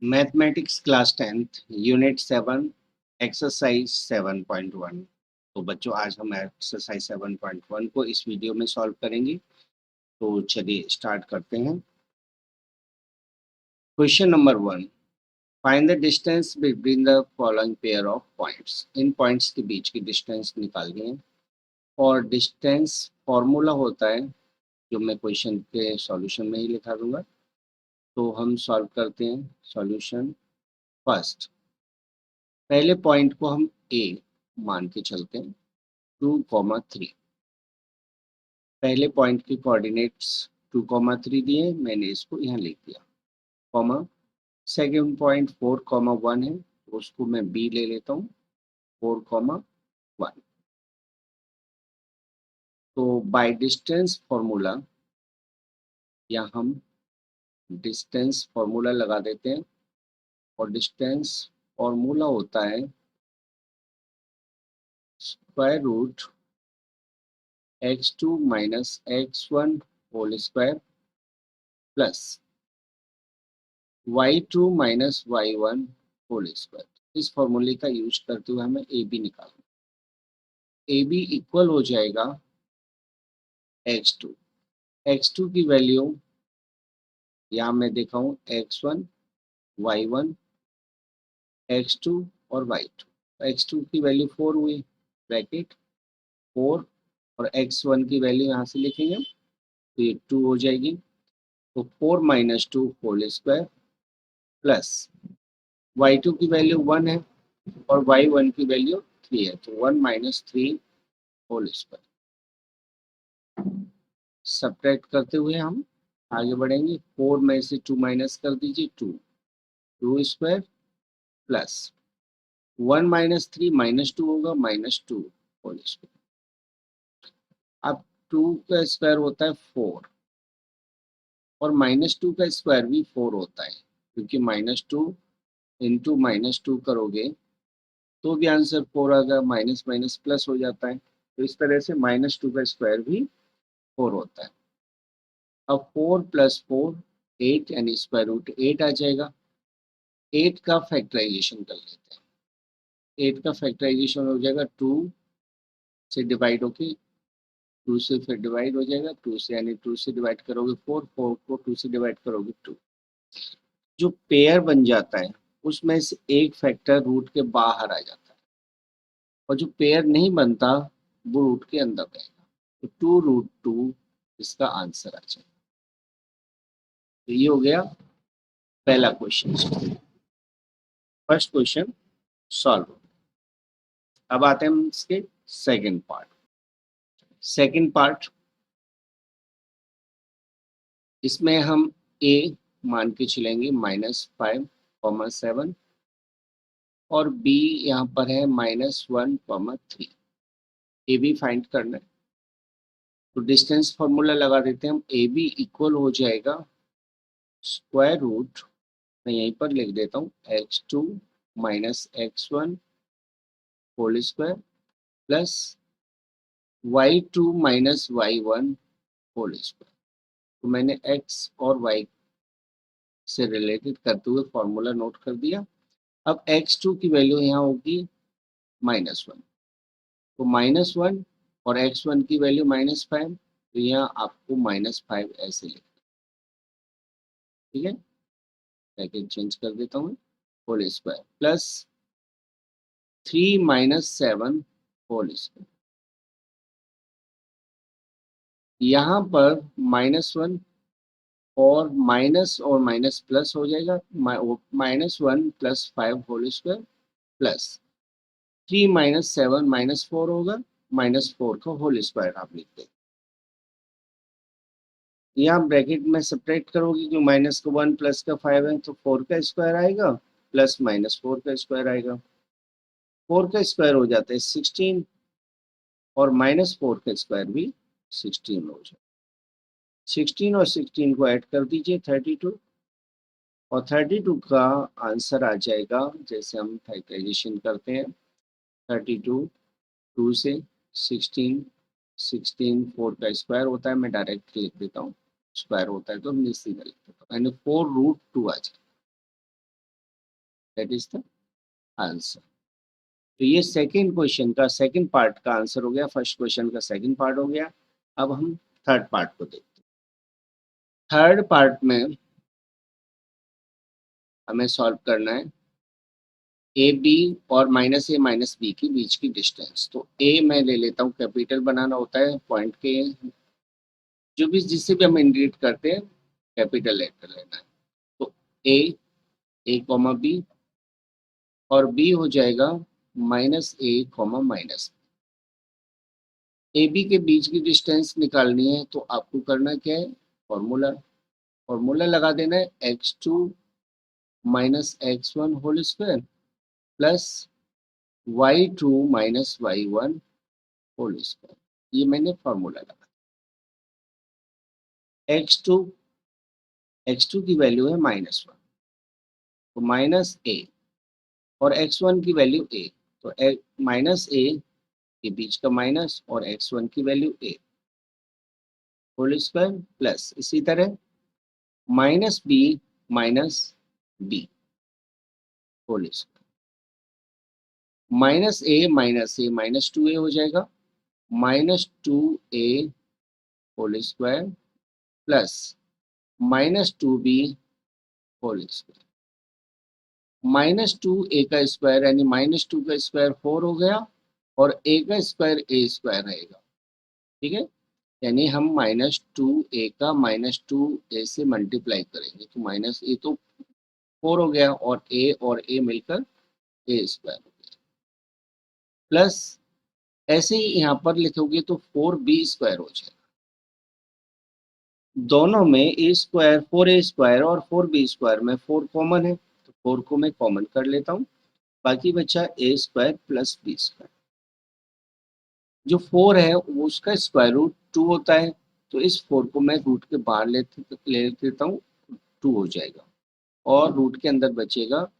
Mathematics class 10th unit 7 exercise 7.1। तो बच्चों आज हम एक्सरसाइज 7.1 को इस वीडियो में सॉल्व करेंगे। तो चलिए स्टार्ट करते हैं। Question number 1, find the distance between the following pair of points. In points के बीच की डिस्टेंस निकालनी है और डिस्टेंस फॉर्मूला होता है जो मैं क्वेश्चन के सॉल्यूशन में ही लिखा दूंगा। तो हम सॉल्व करते हैं। सॉल्यूशन फर्स्ट, पहले पॉइंट को हम ए मान के चलते हैं 2,3। पहले पॉइंट के कोऑर्डिनेट्स 2,3 दिए, मैंने इसको यहाँ लिख दिया। कॉमा सेकेंड पॉइंट 4,1 है, तो उसको मैं बी ले लेता हूँ 4,1। तो बाय डिस्टेंस फॉर्मूला या हम डिस्टेंस फॉर्मूला लगा देते हैं और डिस्टेंस फॉर्मूला होता है square root x2 minus x1 whole square plus y2 minus y1 whole square. इस फॉर्मूले का यूज करते हुए हमें ए बी निकालना। ए बी इक्वल हो जाएगा x2। x2 की वैल्यू यहाँ मैं देखा हूँ x1 y1 x2 और y2। x2 की वैल्यू 4 हुई, ब्रैकेट 4, और x1 की वैल्यू यहाँ से लिखेंगे तो ये 2 हो जाएगी। तो 4 minus 2 whole square plus y2 की वैल्यू 1 है और y1 की वैल्यू 3 है, तो 1 माइनस 3 होल स्क्वायर। सब्ट्रैक्ट करते हुए हम आगे बढ़ेंगे। 4 में से 2 माइनस कर दीजिए, 2 स्क्वायर प्लस 1 माइनस 3 माइनस 2 होगा, माइनस 2 होल स्क्वायर। अब 2 का स्क्वायर होता है 4 और माइनस 2 का स्क्वायर भी 4 होता है, क्योंकि माइनस 2 इंटू माइनस 2 करोगे तो भी आंसर 4 आएगा, माइनस माइनस प्लस हो जाता है। तो इस तरह से माइनस 2 का स्क्वायर भी 4 होता है। अब 4 प्लस 4 8, यानी स्क्वायर रूट 8 आ जाएगा। 8 का फैक्टराइजेशन कर लेते हैं। 8 का फैक्टराइजेशन हो जाएगा 2 से डिवाइड होके, 2 से फिर डिवाइड हो जाएगा 2 से, यानी 2 से डिवाइड करोगे 4, 4 को 2 से डिवाइड करोगे 2। जो पेयर बन जाता है उसमें से एक फैक्टर रूट के बाहर आ जाता है और जो पेयर नहीं बनता वो रूट के अंदर रहेगा। तो 2√2 इसका आंसर आ जाएगा। तो ये हो गया पहला क्वेश्चन। First question solve. अब आते हैं हम इसके सेकंड पार्ट। सेकंड पार्ट, इसमें हम ए मान के चलेंगे -5,7 और बी यहाँ पर है -1,3। ए बी फाइंड करना है। तो डिस्टेंस फॉर्मूला लगा देते हैं हम। ए बी इक्वल हो जाएगा स्क्वायर रूट, मैं यहीं पर लिख देता हूँ, x2 minus x1 whole square plus y2 minus y1 whole square. तो मैंने x और y से रिलेटेड करते हुए फॉर्मूला नोट कर दिया। अब x2 की वैल्यू यहाँ होगी -1, तो -1 और x1 की वैल्यू -5, तो यहाँ आपको -5 ऐसे लिखना। ठीक है, ब्रैकेट चेंज कर देता हूँ, whole square plus 3 minus 7 whole square. यहाँ पर -1 और माइनस प्लस हो जाएगा, -1 plus 5 whole square plus 3 minus 7 -4 होगा, -4 का होल स्क्वायर आप लिख दें। यहाँ ब्रैकेट में सब्ट्रैक्ट करोगे कि माइनस का 1 प्लस का 5 है, तो 4 का स्क्वायर आएगा प्लस -4 का स्क्वायर आएगा। 4 का स्क्वायर हो जाता है 16 और -4 का स्क्वायर भी 16 हो जाए। 16 और 16 को ऐड कर दीजिए 32, और 32 का आंसर आ जाएगा, जैसे हम फैक्टराइजेशन करते हैं 32 2 से 16, 16 4 का स्क्वायर होता है, मैं डायरेक्ट लिख देता हूँ, स्क्वायर होता है तो मैं सीधा लिख देता हूँ, यानी 4√2 आ जाएगा। That is the answer. तो ये सेकंड क्वेश्चन का सेकंड पार्ट का आंसर हो गया, फर्स्ट क्वेश्चन का सेकंड पार्ट हो गया। अब हम थर्ड पार्ट को देखते हैं। थर्ड पार्ट में हमें सॉल्व करना है ए बी और माइनस बी के बीच की डिस्टेंस। तो ए मैं ले लेता हूँ, कैपिटल बनाना होता है पॉइंट के, जो भी जिससे भी हम इंडिकेट करते हैं कैपिटल लेटर लेना है। तो ए कॉमा बी और बी हो जाएगा minus A comma minus. A B के बीच की डिस्टेंस निकालनी है तो आपको करना क्या है, फॉर्मूला फॉर्मूला लगा देना है x2 minus x1 whole square plus y2 minus y1 whole square. ये मैंने फॉर्मूला लगा। x2 x2 की वैल्यू है -1, तो माइनस ए, और x1 की वैल्यू ए, तो माइनस ए के बीच का माइनस और x1 की value A whole square plus इसी तरह minus B whole square. -a -a -2a हो जाएगा, -2a whole square plus -2b whole square. -2a का स्क्वायर यानी -2 का स्क्वायर 4 हो गया, और a का स्क्वायर a स्क्वायर रहेगा। ठीक है, यानी हम -2a का -2a से मल्टीप्लाई करेंगे तो -a तो 4 हो गया, और a मिलकर a स्क्वायर हो गया, प्लस ऐसे ही यहाँ पर लिखोगे तो 4b स्क्वायर हो जाएगा। दोनों में ए स्क्वायर 4a स्क्वायर और 4b स्क्वायर में 4 कॉमन है, तो 4 को मैं कॉमन कर लेता हूँ, बाकी बचा a square plus b square. जो 4 है वो उसका स्क्वायर रूट 2 होता है, तो इस 4 को मैं रूट के बाहर ले लेता हूँ, 2 हो जाएगा, और रूट के अंदर बचेगा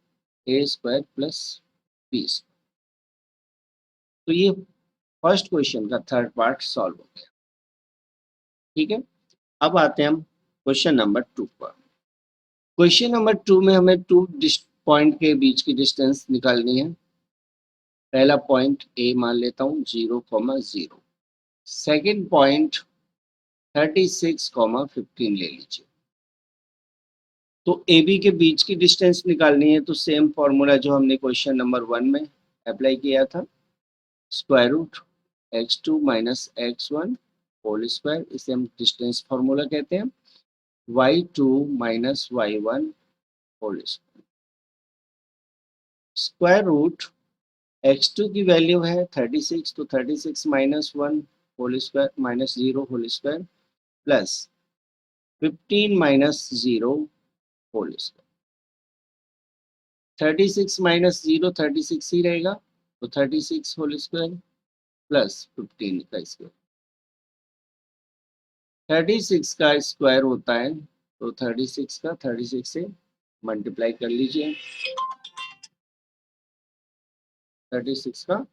a square plus b square. तो ये फर्स्ट क्वेश्चन का थर्ड पार्ट सॉल्व हो गया। ठीक है, अब आते हैं हम क्वेश्चन नंबर 2 पर। क्वेश्चन नंबर 2 में हमें टू पॉइंट के बीच की डिस्टेंस निकालनी है। पहला पॉइंट ए मान लेता हूँ 0,0, सेकेंड पॉइंट 36,15 ले लीजिए। तो ए बी के बीच की डिस्टेंस निकालनी है, तो सेम फॉर्मूला जो हमने क्वेश्चन नंबर 1 में अप्लाई किया था, square root x2 minus x1 whole square, इसे हम डिस्टेंस फॉर्मूला कहते हैं, y2 minus y1 whole square. Square root x2 की वैल्यू है 36, तो 36 minus 1 whole square minus 0 whole square plus 15 minus 0 whole square. 36 minus 0 36 ही रहेगा, तो 36 होल स्क्वायर प्लस 15 का स्क्वायर। 36 का स्क्वायर होता है, तो 36 का 36 से मल्टीप्लाई कर लीजिए। 36 का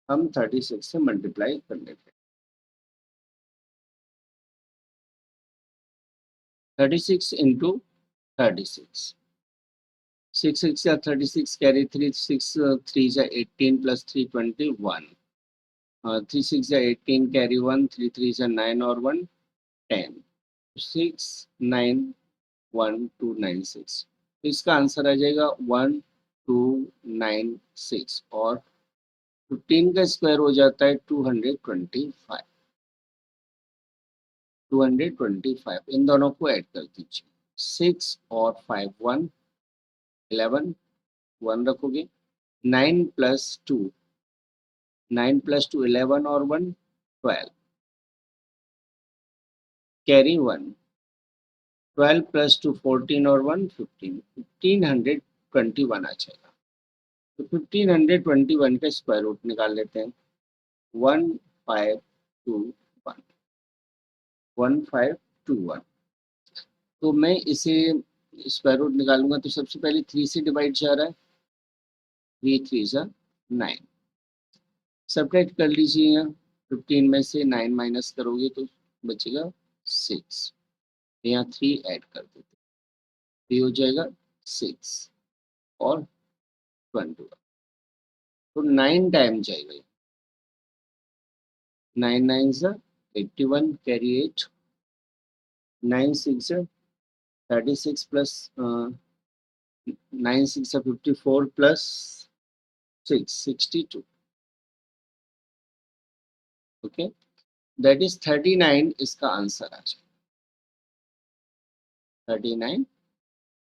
हम 36 से मल्टीप्लाई कर लेते हैं। 36 इंटू 36, 6 6 या 36 कैरी 3 6 3 जा 18 प्लस 3 21, 3 6 जा 18 कैरी 1 3 3 जा 9 और 1 10, 6 9 1 2 9 6। तो इसका आंसर आ जाएगा 1 2 9 6, और 15 का स्क्वायर हो जाता है 225। 225 इन दोनों को ऐड कर दीजिए, 6 और 5 1 11, 1 रखोगे, 9 प्लस 2 9 प्लस 2 11 और 1 12, कैरी 1, 12 प्लस 2 14 और 1 15, 1521 आ जाएगा। तो 1521 का स्क्वायर रूट निकाल लेते हैं, 1521, 1521। तो मैं इसे स्क्वायर रूट निकालूंगा, तो सबसे पहले 3 से डिवाइड जा रहा है, 3 3 जा 9, सब्ट्रैक्ट कर लीजिए। यहाँ 15 में से 9 माइनस करोगे तो बचेगा 6, यहाँ 3 ऐड कर देते, 3 हो जाएगा 6 और 21 तो 9 टाइम जाएगा। 9 9 से 81 कैरी 8 9 6 से 36 प्लस 9 6 से 54 प्लस 6 62 ओके दैट इज 39 इसका आंसर आ जाए 39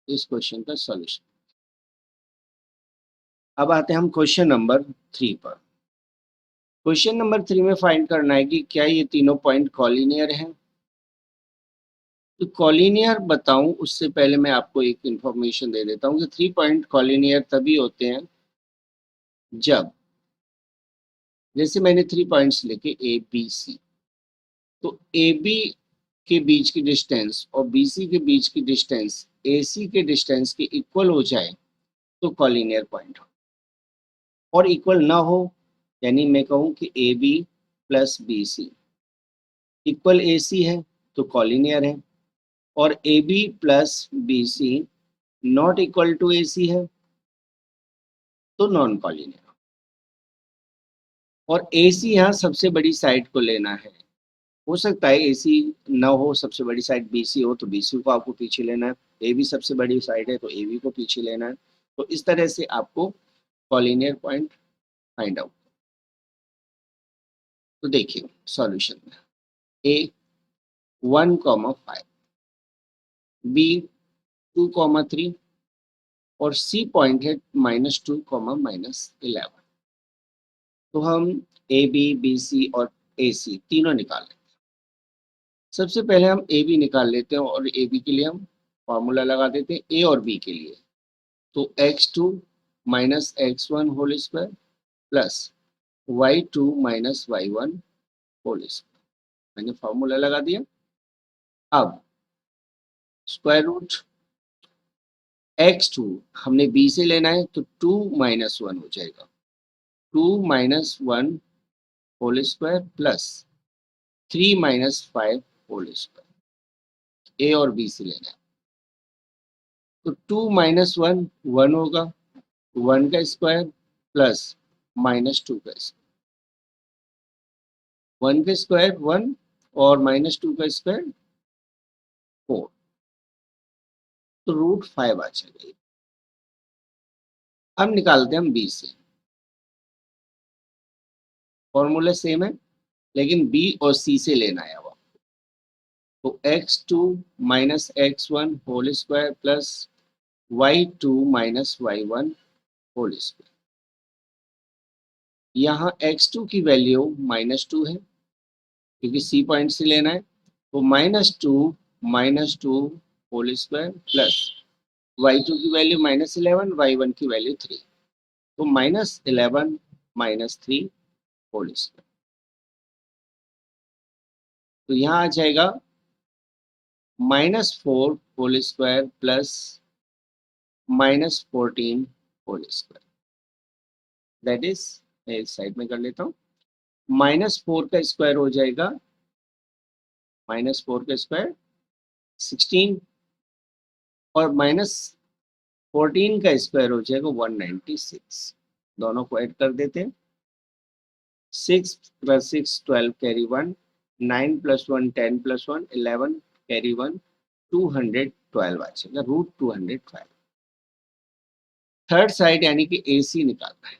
इस क्वेश्चन का सॉल्यूशन। अब आते हैं हम क्वेश्चन नंबर 3 पर। क्वेश्चन नंबर 3 में फाइंड करना है कि क्या ये तीनों पॉइंट कॉलिनियर हैं। तो कॉलिनियर बताऊं उससे पहले मैं आपको एक इंफॉर्मेशन दे देता हूं कि 3 पॉइंट कॉलिनियर तभी होते हैं जब, जैसे मैंने 3 पॉइंट्स लिखे ए बी सी, तो ए बी के बीच की डिस्टेंस और बी सी के बीच की डिस्टेंस ए सी के डिस्टेंस के इक्वल हो जाए तो कॉलिनियर पॉइंट हो, और इक्वल ना हो यानी मैं कहूँ कि A B plus B C equal A C है तो कॉलिनियर है, और A B plus B C not equal to A C है तो नॉन कॉलिनियर। और ए सी यहाँ सबसे बड़ी साइड को लेना है। हो सकता है ए सी ना हो, सबसे बड़ी साइड बी सी हो तो बी सी को आपको पीछे लेना है, ए बी सबसे बड़ी साइड है तो ए बी को पीछे लेना है। तो इस तरह से आपको कॉलिनियर पॉइंट फाइंड आउट। तो देखिए सॉल्यूशन में ए 1,5 बी 2,3 और सी पॉइंट है -2, -11। तो हम ए बी सी और ए सी तीनों निकाल लेते हैं। सबसे पहले हम ए बी निकाल लेते हैं और ए बी के लिए हम फॉर्मूला लगा देते हैं ए और बी के लिए। तो x2 minus x1 whole square plus y2 minus y1 whole square, मैंने फॉर्मूला लगा दिया। अब स्क्वायर रूट x2 हमने b से लेना है तो 2 माइनस 1 हो जाएगा, 2 minus 1 whole square plus 3 minus 5 whole square. A और बी से लेना है तो 2 माइनस 1 1 होगा, 1 का स्क्वायर प्लस -2 का स्क्वायर, 1 का स्क्वायर 1 और -2 का स्क्वायर 4, तो √5 आ जाएगा। अब निकालते हैं हम बी से, फॉर्मूला सेम है लेकिन बी और सी से लेना है। अब तो x2 minus x1 whole square plus y2 minus y1 whole square. यहाँ x2 की वैल्यू -2 है क्योंकि सी पॉइंट से लेना है, तो -2 होल स्क्वायर प्लस y2 की वैल्यू -11, y1 की वैल्यू 3, तो -11 -3 होल स्क्वायर। तो यहाँ आ जाएगा -4 whole square plus -14 whole square. That is, मैं इस साइड में कर लेता हूँ, -4 का स्क्वायर हो जाएगा, -4 का स्क्वायर 16 और -14 का स्क्वायर हो जाएगा 196। दोनों को ऐड कर देते हैं, 6 + 6 12 कैरी 1, 9 + 1 10 + 1 11 कैरी 1 212 आ जाएगा, √212। थर्ड साइड यानी कि ए सी निकालना है,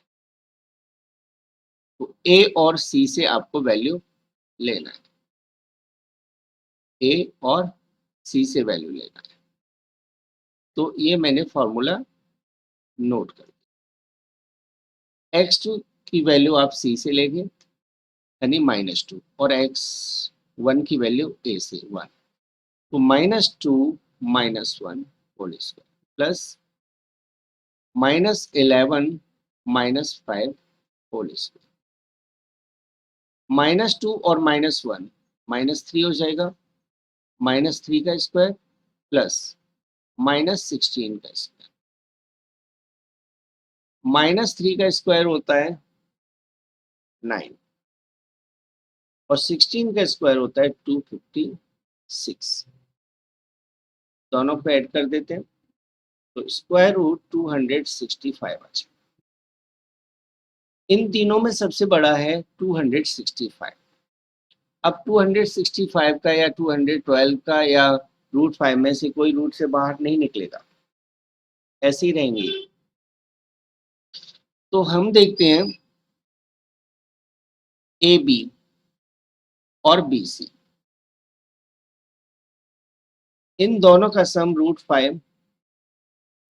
तो ए और सी से आपको वैल्यू लेना है, ए और सी से वैल्यू लेना है। तो ये मैंने फॉर्मूला नोट कर दिया। x2 की वैल्यू आप सी से लेंगे यानी -2, और x1 की वैल्यू ए से 1, तो -2 -1 whole square plus -11 -5 whole square. -2 और -1 -3 हो जाएगा, -3 का स्क्वायर प्लस -16 का स्क्वायर। -3 का स्क्वायर होता है 9 और 16 का स्क्वायर होता है 256। दोनों को ऐड कर देते हैं तो स्क्वायर रूट 265 आ जाए। इन तीनों में सबसे बड़ा है 265। अब 265 का या 212 का या रूट 5 में से कोई रूट से बाहर नहीं निकलेगा, ऐसे ही रहेंगे। तो हम देखते हैं ए बी और बी सी, इन दोनों का सम रूट 5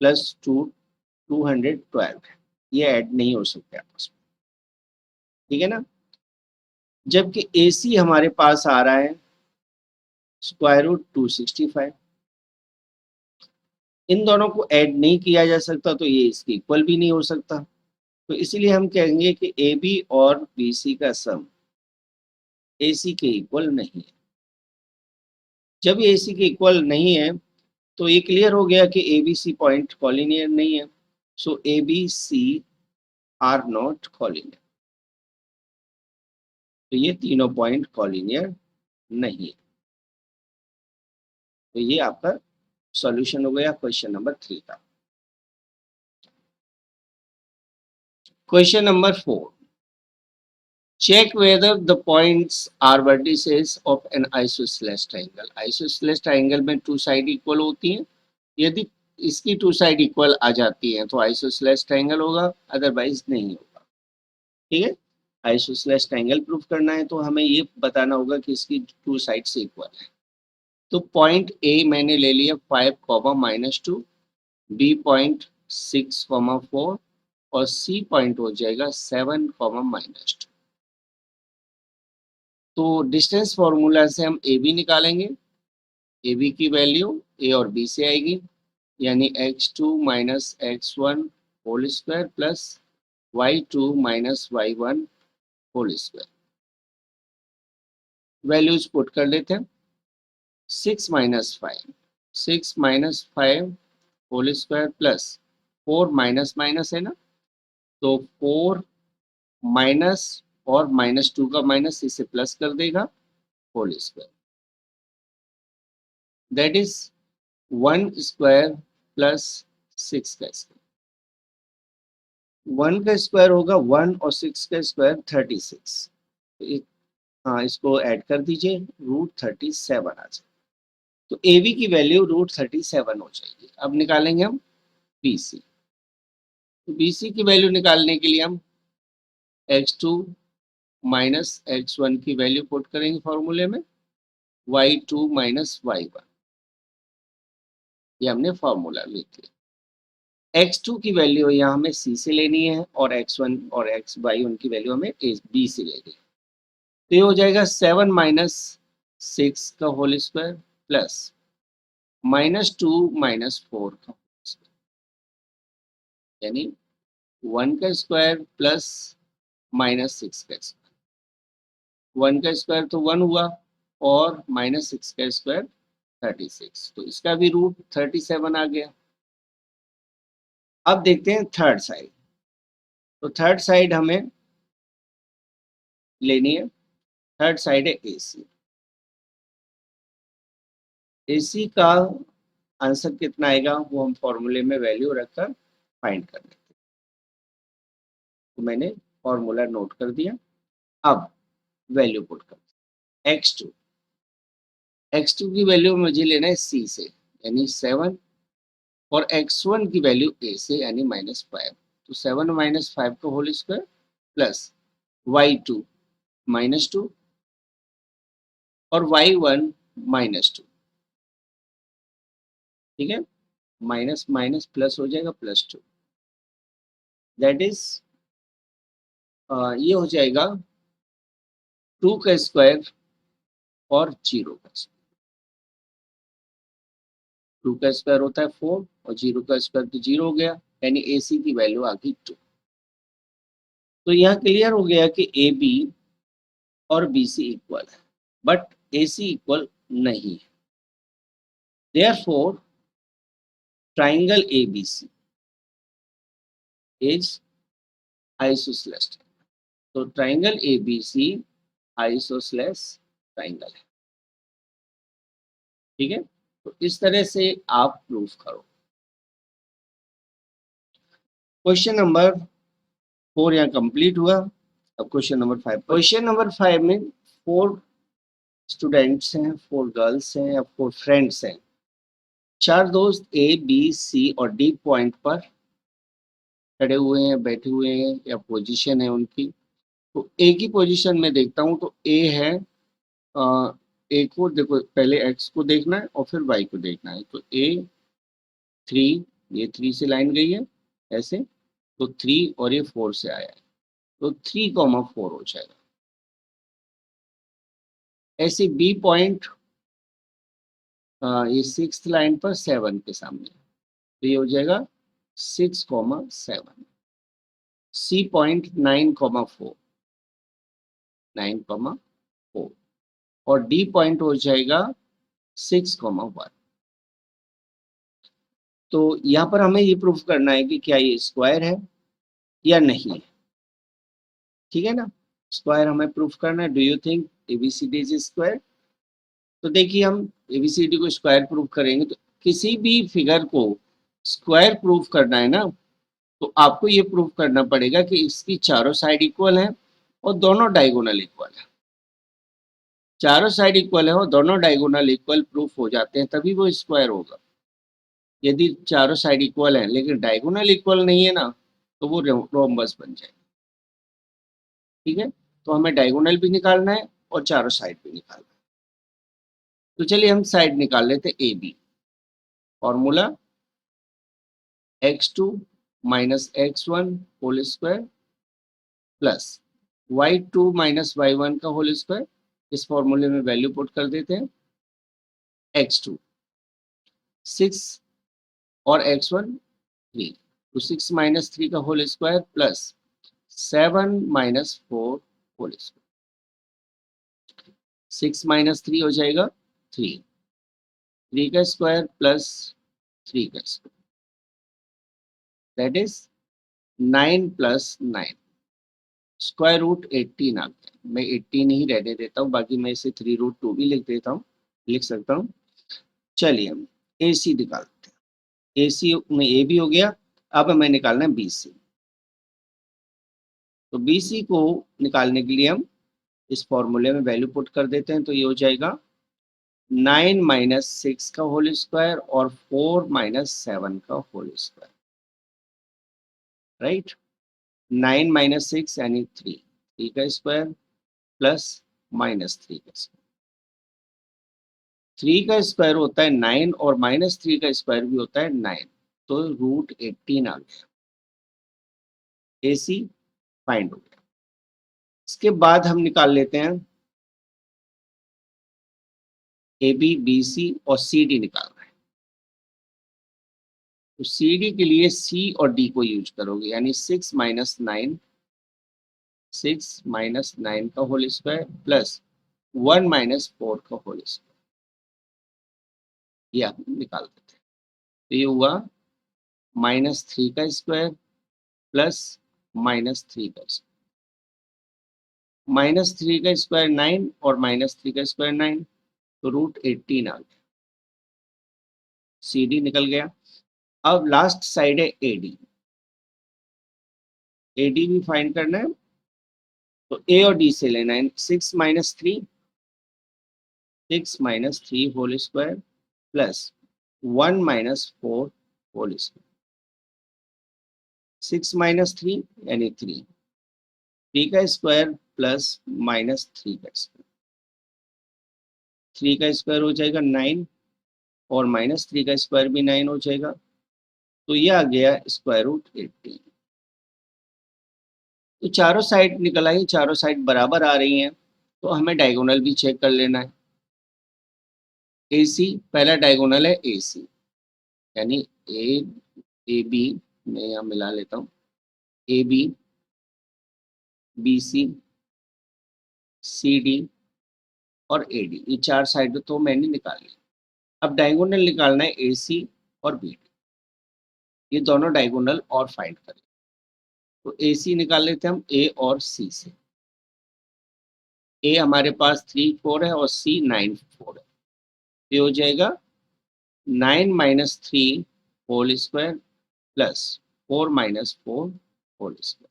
प्लस 212 है, ये ऐड नहीं हो सकते आपस में, ठीक है ना। जबकि ए सी हमारे पास आ रहा है स्क्वायर रूट 265, इन दोनों को ऐड नहीं किया जा सकता, तो ये इसके इक्वल भी नहीं हो सकता। तो इसीलिए हम कहेंगे कि ए बी और बी सी का सम ए सी के इक्वल नहीं है। जब ये ए सी के इक्वल नहीं है तो ये क्लियर हो गया कि A B C point collinear नहीं है। So A B C are not collinear, तो ये तीनों पॉइंट कॉलिनियर नहीं है। तो ये आपका सॉल्यूशन हो गया क्वेश्चन नंबर 3 का। Question number 4, check whether the points are vertices of an isosceles triangle। isosceles triangle में टू साइड इक्वल होती हैं, यदि इसकी टू साइड इक्वल आ जाती हैं तो आइसोसेलेस ट्रायंगल होगा, अदरवाइज नहीं होगा, ठीक है। आइसोसेलेस ट्रायंगल प्रूफ करना है तो हमें ये बताना होगा कि इसकी टू साइड से इक्वल है। तो पॉइंट ए मैंने ले लिया 5, -2, बी पॉइंट 6, 4 और सी पॉइंट हो जाएगा 7, -2। तो डिस्टेंस फॉर्मूला से हम ए बी निकालेंगे, ए बी की वैल्यू ए और बी से आएगी, यानी x2 - x1 whole square plus y2 - y1 whole square. Values put कर लेते हैं, 6 - 5, 6 - 5 whole square plus 4 minus minus है ना, तो 4 माइनस और -2 का माइनस इसे प्लस कर देगा whole square, that is 1 square plus 6 का स्क्वायर। 1 का स्क्वायर होगा 1 और 6 का स्क्वायर 36। हाँ, इसको ऐड कर दीजिए, √37 आ जाए। तो ए बी की वैल्यू √37 हो जाएगी। अब निकालेंगे हम बी सी। तो बी सी की वैल्यू निकालने के लिए हम x2 - x1 की वैल्यू पुट करेंगे फॉर्मूले में, y2 - y1, ये हमने फॉर्मूला लिख लिया। x2 की वैल्यू यहाँ हमें c से लेनी है और x1 और xy उनकी वैल्यू हमें b से लेनी है। तो ये हो जाएगा 7 - 6 का होल स्क्वायर प्लस -2 - 4 का, यानी 1 का स्क्वायर प्लस -6 का स्क्वायर। 1 का स्क्वायर तो 1 हुआ और -6 का स्क्वायर 36, तो इसका भी √37 आ गया। अब देखते हैं थर्ड साइड। तो थर्ड साइड हमें लेनी है, थर्ड साइड है ए सी। ए सी का आंसर कितना आएगा वो हम फॉर्मूले में वैल्यू रखकर फाइंड कर लेते हैं। तो मैंने फॉर्मूला नोट कर दिया। अब वैल्यू पुट कर, x2 की वैल्यू मुझे लेना है c से, यानी 7, और x1 की वैल्यू a से, यानी -5। तो 7 - 5 का होल स्क्वायर प्लस y2 -2 और y1 -2, ठीक है। माइनस माइनस प्लस हो जाएगा, +2, दैट इज ये हो जाएगा 2 का स्क्वायर और 0 का स्क्वायर। 2 का स्क्वायर होता है 4 और 0 का स्क्वायर तो 0 हो गया, यानी ए सी की वैल्यू आ गई 2। तो यहाँ क्लियर हो गया कि ए बी और बी सी इक्वल है, बट ए सी इक्वल नहीं है। Therefore triangle A B C is isosceles. तो triangle A B C isosceles triangle है, ठीक है। तो इस तरह से आप प्रूफ करो। क्वेश्चन नंबर 4 यहाँ कंप्लीट हुआ। अब क्वेश्चन नंबर 5, क्वेश्चन नंबर 5 में 4 स्टूडेंट्स हैं, 4 गर्ल्स हैं या 4 फ्रेंड्स हैं। 4 दोस्त ए बी सी और डी पॉइंट पर खड़े हुए हैं, बैठे हुए हैं या पोजीशन है उनकी। तो ए की पोजीशन में देखता हूँ तो ए है, ए को देखो, पहले एक्स को देखना है और फिर वाई को देखना है। तो ए 3, ये 3 से लाइन गई है ऐसे, तो 3 और ये 4 से आया है, तो 3,4 हो जाएगा। ऐसे बी पॉइंट ये 6th लाइन पर 7 के सामने, तो ये हो जाएगा 6,7। सी पॉइंट 9,4, 9,4 और डी पॉइंट हो जाएगा 6,1। तो यहाँ पर हमें ये प्रूफ करना है कि क्या ये स्क्वायर है या नहीं है, ठीक है ना। स्क्वायर हमें प्रूफ करना है। Do you think A B C D is square? तो देखिए, हम एबीसीडी को स्क्वायर प्रूफ करेंगे तो किसी भी फिगर को स्क्वायर प्रूफ करना है ना, तो आपको ये प्रूफ करना पड़ेगा कि इसकी चारों साइड इक्वल है और दोनों डायगोनल इक्वल है। चारों साइड इक्वल है और दोनों डायगोनल इक्वल प्रूफ हो जाते हैं, तभी वो स्क्वायर होगा। यदि चारों साइड इक्वल है लेकिन डायगोनल इक्वल नहीं है ना, तो वो रोम्बस बन जाएगा, ठीक है। तो हमें डायगोनल भी निकालना है और चारों साइड भी निकालना है। तो चलिए हम साइड निकाल लेते हैं। A B formula x2 minus x1 whole square plus y2 minus y1 का होल स्क्वायर। इस फॉर्मूले में वैल्यू पुट कर देते हैं। x2 6 और x1 3, तो 6 माइनस 3 का whole square plus 7 minus 4 whole square. 6 minus 3 हो जाएगा 3, 3 का स्क्वायर प्लस 3 का स्क्वायर, दैट इज 9 प्लस 9, स्क्वायर रूट 18 आ गया। मैं 18 ही रहने देता हूँ, बाकी मैं इसे 3√2 भी लिख देता हूँ, लिख सकता हूँ। चलिए हम ए सी निकालते हैं। ए सी में ए भी हो गया, अब हमें निकालना है बी सी। तो बी सी को निकालने के लिए हम इस फॉर्मूले में वैल्यू पुट कर देते हैं। तो ये हो जाएगा 9 माइनस 6 का होल स्क्वायर और 4 माइनस 7 का होल स्क्वायर, राइट। 9 माइनस 6 यानी 3, 3 का स्क्वायर प्लस माइनस 3 का स्क्वायर। 3 का स्क्वायर होता है 9 और माइनस 3 का स्क्वायर भी होता है 9, तो √18 आ गया। ए सी फाइंड हो गया। इसके बाद हम निकाल लेते हैं ए बी बी सी और सी डी निकालना है। तो सी डी के लिए सी और डी को यूज करोगे, यानी 6 माइनस 9, 6 माइनस 9 का होल स्क्वायर प्लस 1 माइनस 4 का होल स्क्वायर, ये आप निकाल देते हैं। तो ये हुआ -3 का स्क्वायर प्लस -3 का स्क्वायर। -3 का स्क्वायर 9 और -3 का स्क्वायर 9, तो √18 आ गया। सी डी निकल गया। अब लास्ट साइड है ए डी। ए डी भी फाइंड करना है, तो ए और डी से लेना है। 6 minus 3, 6 minus 3 whole square plus 1 minus 4 whole square. 6 minus 3 यानी 3, 3 का स्क्वायर प्लस -3 का स्क्वायर। 3 का स्क्वायर हो जाएगा 9 और -3 का स्क्वायर भी 9 हो जाएगा, तो ये आ गया √18। तो चारों साइड निकल आई, चारों साइड बराबर आ रही हैं, तो हमें डायगोनल भी चेक कर लेना है। ए सी पहला डायगोनल है ए सी, यानी ए ए बी, मैं यहाँ मिला लेता हूँ, A B B C C D और ए डी, ये 4 साइड तो मैंने निकाल ली। अब डायगोनल निकालना है ए सी और बी डी, ये दोनों डायगोनल और फाइंड करें। तो ए सी निकाल लेते हैं हम ए और सी से। ए हमारे पास 3 4 है और सी 9 4 है, ये हो जाएगा 9 minus 3 whole square plus 4 minus 4 whole square.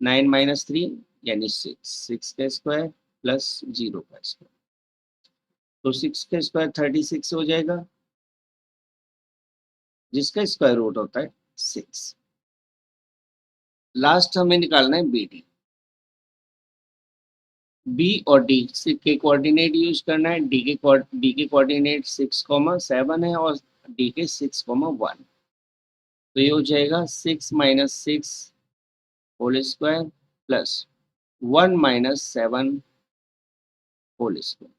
9 minus 3 यानी 6, 6 का स्क्वायर प्लस 0 का स्क्वायर, तो 6 का स्क्वायर 36 हो जाएगा, जिसका स्क्वायर रूट होता है 6। लास्ट हमें निकालना है बी डी। बी और डी के कोऑर्डिनेट यूज करना है। बी के कोऑर्डिनेट 6,7 है और डी के 6,1। तो ये हो जाएगा 6 minus 6 whole square plus 1 minus 7 whole square.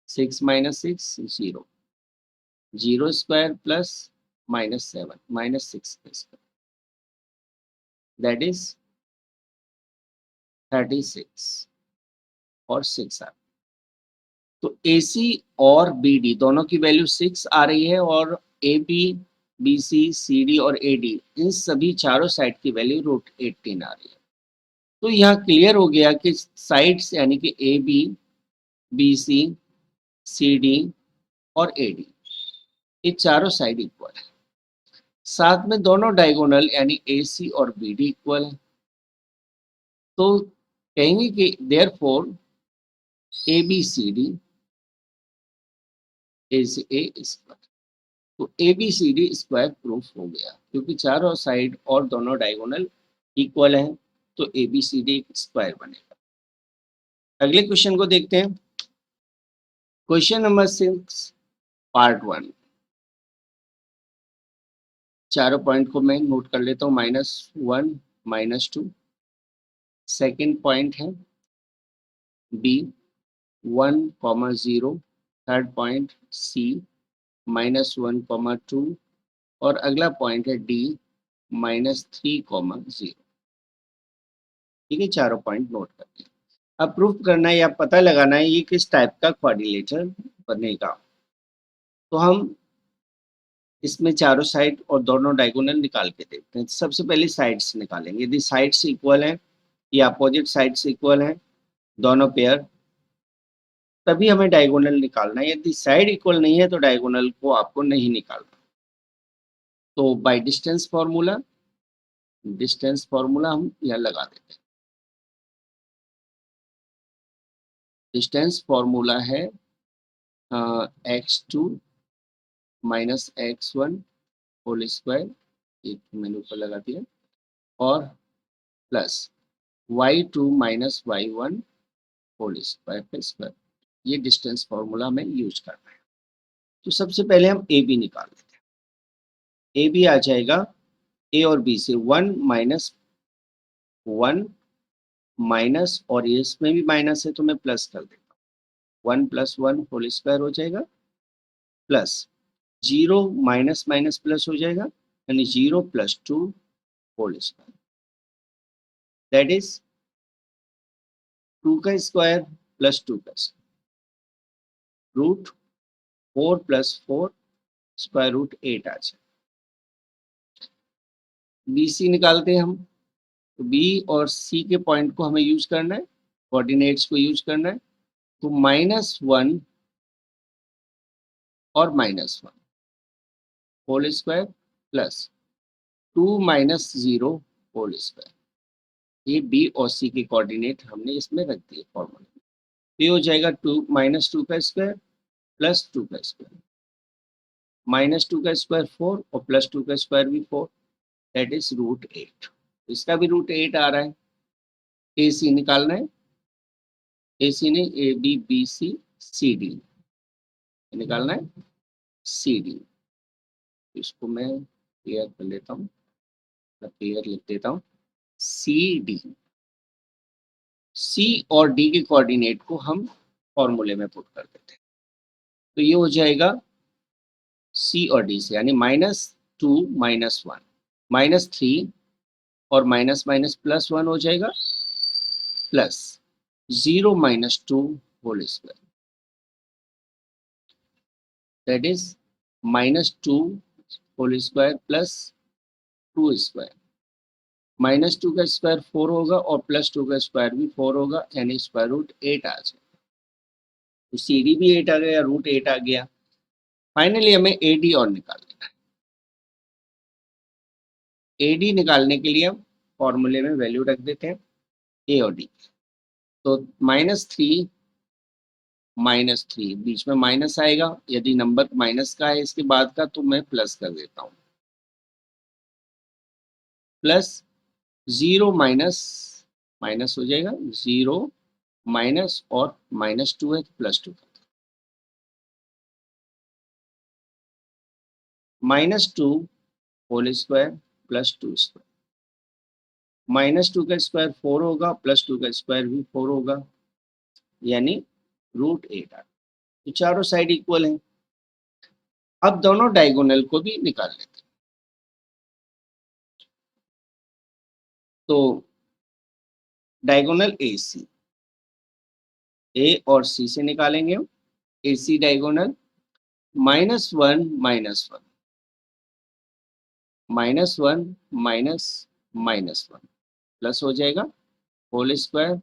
6 minus 6 0, 0 square plus minus 7 minus 6 square, that is 36 और 6 आ। तो ए सी और बी डी दोनों की वैल्यू 6 आ रही है और A B, B C, C D और ए डी इन सभी चारों साइड की वैल्यू √18 आ रही है। तो यहाँ क्लियर हो गया कि साइड्स यानी कि A B, B C D और ए डी ये चारों साइड इक्वल है। साथ में दोनों डायगोनल यानी ए सी और बी डी इक्वल है। तो कहेंगे कि therefore A B C D is a square. तो A B C D square proof हो गया क्योंकि चारों साइड और दोनों डायगोनल इक्वल हैं, तो A B C D square बनेगा। अगले क्वेश्चन को देखते हैं। Question number 6 part 1। चारों पॉइंट को मैं नोट कर लेता हूँ, -1 -2। सेकेंड पॉइंट है बी 1,0। थर्ड पॉइंट सी -1,2 और अगला पॉइंट है डी -3,0। ठीक है, चारों पॉइंट नोट करते हैं। अब प्रूफ करना है या पता लगाना है ये किस टाइप का क्वाड्रिलेटरल बनेगा। तो हम इसमें चारों साइड और दोनों डायगोनल निकाल के देखते हैं। सबसे पहले साइड्स निकालेंगे। यदि साइड्स इक्वल हैं या अपोजिट साइड्स इक्वल हैं दोनों पेयर, तभी हमें डायगोनल निकालना है। यदि साइड इक्वल नहीं है तो डायगोनल को आपको नहीं निकालना। तो बाय डिस्टेंस फार्मूला हम यहाँ लगा देते हैं। डिस्टेंस फार्मूला है x2 minus x1 whole square, एक मैंने ऊपर लगा दिया, और plus y2 minus y1 whole square का स्क्वायर। ये डिस्टेंस फार्मूला हमें यूज करना है। तो सबसे पहले हम ए बी निकाल लेते हैं। ए बी आ जाएगा ए और बी से 1 माइनस 1 माइनस, और ये इसमें भी माइनस है तो मैं प्लस कर देता हूँ। 1 प्लस 1 होल स्क्वायर हो जाएगा प्लस 0 माइनस माइनस प्लस हो जाएगा यानी 0 plus 2 whole square, that is 2 का स्क्वायर प्लस 2 का स्क्वायर, √4 प्लस 4 स्क्वायर रूट 8 आ जाए। बी सी निकालते हैं हम। तो बी और सी के पॉइंट को हमें यूज करना है, कोऑर्डिनेट्स को यूज करना है। तो -1 और -1 whole square plus 2 minus 0 whole square. ये बी और सी के कोऑर्डिनेट हमने इसमें रख दिए फॉर्मूले में। ये हो जाएगा 2 -2 का स्क्वायर प्लस 2 का स्क्वायर, -2 का स्क्वायर 4 और +2 का स्क्वायर भी 4, दैट इज √8। इसका भी √8 आ रहा है। ए सी निकालना है। ए सी ने A B B C C D निकालना है, सी डी। इसको मैं क्लियर कर लेता हूँ, क्लियर लिख देता हूँ। सी डी, सी और डी के कोऑर्डिनेट को हम फॉर्मूले में पुट कर देते हैं। तो ये हो जाएगा सी और डी से, यानी -2 -1 -3 और माइनस माइनस +1 हो जाएगा plus 0 -2 whole square, that is -2 whole square plus 2 square. -2 का स्क्वायर 4 होगा और +2 का स्क्वायर भी 4 होगा, यानी √8 आ जाएगा। तो सी डी भी 8 आ गया, √8 आ गया। फाइनली हमें ए डी और निकाल लेना है। ए डी निकालने के लिए फॉर्मूले में वैल्यू रख देते हैं ए और डी। तो -3 बीच में माइनस आएगा, यदि नंबर माइनस का है इसके बाद का तो मैं प्लस कर देता हूँ, प्लस 0 माइनस माइनस हो जाएगा, 0 माइनस और -2 है तो +2, -2 होल स्क्वायर +2 स्क्वायर, -2 का स्क्वायर 4 होगा, +2 का स्क्वायर भी 4 होगा, यानी √8 आ। तो चारों साइड इक्वल हैं। अब दोनों डायगोनल को भी निकाल लेते हैं। तो डायगोनल ए और सी से निकालेंगे हम। ए सी डायगोनल -1 -1 -1 -1 प्लस हो जाएगा होल स्क्वायर,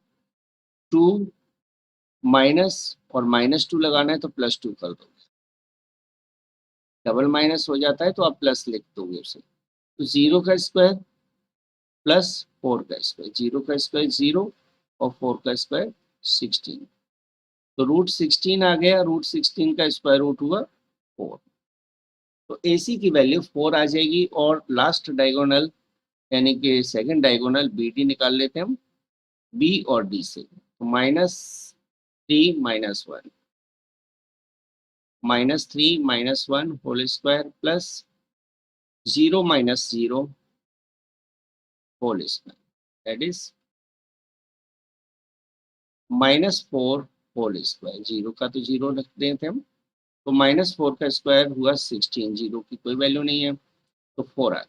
2 माइनस और -2 लगाना है तो +2 कर दो, डबल माइनस हो जाता है तो आप प्लस लिख दोगे उसे। तो 0 का स्क्वायर प्लस 4 का स्क्वायर, 0 का स्क्वायर 0 और 4 का स्क्वायर 16, तो √16 आ गया, √16 का स्क्वायर रूट हुआ 4। तो ए सी की वैल्यू 4 आ जाएगी। और लास्ट डायगोनल यानी कि सेकंड डायगोनल बी डी निकाल लेते हैं हम बी और डी से। तो -3 -1 -3 -1 whole square plus 0 -0 whole square, that is -4 whole square. 0 का तो 0 रख देते हम, तो -4 का स्क्वायर हुआ 16, 0 की कोई वैल्यू नहीं है तो 4 आ गया।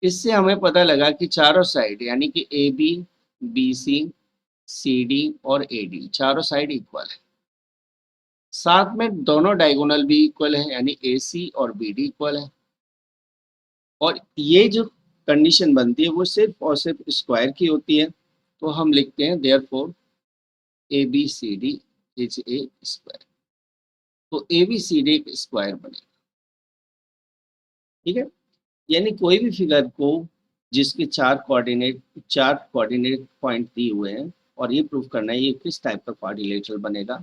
इससे हमें पता लगा कि चारों साइड यानी कि A B, B C, C D और ए डी चारों साइड इक्वल है। साथ में दोनों डायगोनल भी इक्वल है, यानी ए सी और बी डी इक्वल है। और ये जो कंडीशन बनती है वो सिर्फ और सिर्फ स्क्वायर की होती है। तो हम लिखते हैं therefore A B C D is a square. तो ए बी सी डी एक स्क्वायर बनेगा, ठीक है। यानी कोई भी फिगर को जिसके चार कोऑर्डिनेट पॉइंट दिए हुए हैं और ये प्रूव करना है ये किस टाइप का क्वाड्रिलेटरल बनेगा,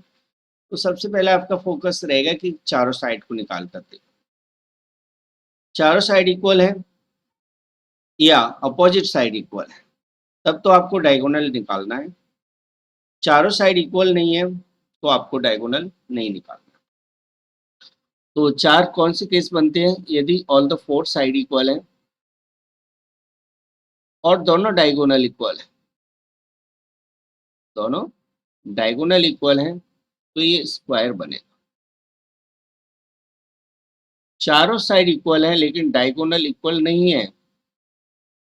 तो सबसे पहले आपका फोकस रहेगा कि चारों साइड को निकाल कर देखो, चारों साइड इक्वल है या अपोजिट साइड इक्वल है, तब तो आपको डायगोनल निकालना है। चारों साइड इक्वल नहीं है तो आपको डायगोनल नहीं निकालना। तो चार कौन से केस बनते हैं, यदि all the four side equal है और दोनों डायगोनल इक्वल है, दोनों डायगोनल इक्वल है तो ये स्क्वायर बनेगा। चारों साइड इक्वल है लेकिन डायगोनल इक्वल नहीं है,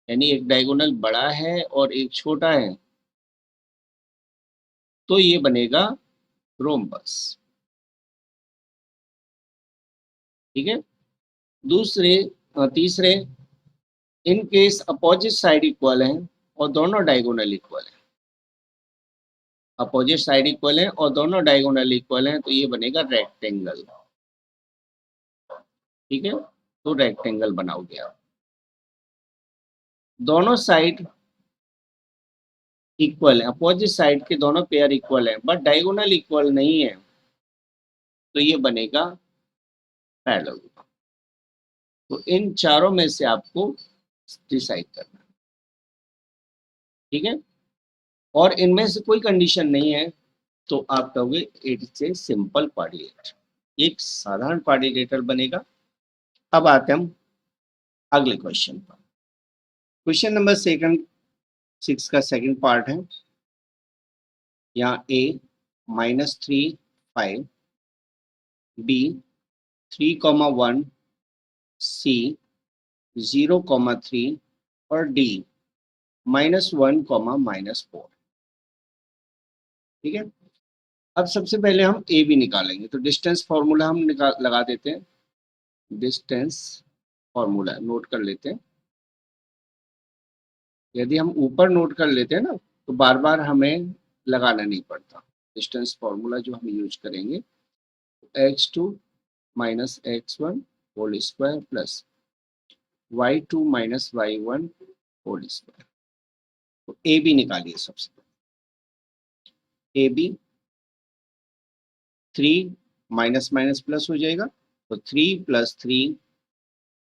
यानी एक डायगोनल बड़ा है और एक छोटा है, तो ये बनेगा रोम्बस, ठीक है। तीसरे, in case opposite side equal है और दोनों डायगोनल इक्वल है, अपोजिट साइड इक्वल है और दोनों डायगोनल इक्वल है, तो ये बनेगा रेक्टेंगल, ठीक है। तो रेक्टेंगल बनाओगे आप, दोनों साइड इक्वल है, अपोजिट साइड के दोनों पेयर इक्वल है बट डायगोनल इक्वल नहीं है, तो ये बनेगा पैरेलल। तो इन चारों में से आपको डिसाइड करना, ठीक है। और इनमें से कोई कंडीशन नहीं है तो आप कहोगे इट्स ए सिंपल क्वाड्रिलेटरल, एक साधारण क्वाड्रिलेटरल बनेगा। अब आते हम अगले क्वेश्चन पर। क्वेश्चन नंबर 6 का सेकंड पार्ट है। यहाँ ए -3 5, बी 3,1, सी 0,3 और डी -1, -4, ठीक है। अब सबसे पहले हम ए बी निकालेंगे, तो डिस्टेंस फॉर्मूला हम लगा देते हैं। डिस्टेंस फॉर्मूला नोट कर लेते हैं। यदि हम ऊपर नोट कर लेते हैं ना तो बार बार हमें लगाना नहीं पड़ता। डिस्टेंस फॉर्मूला जो हम यूज करेंगे, x2 -x1 whole square plus y2 -y1 whole square. तो ए बी निकालिए सबसे पहले। A B 3 minus minus plus हो जाएगा, तो 3 + 3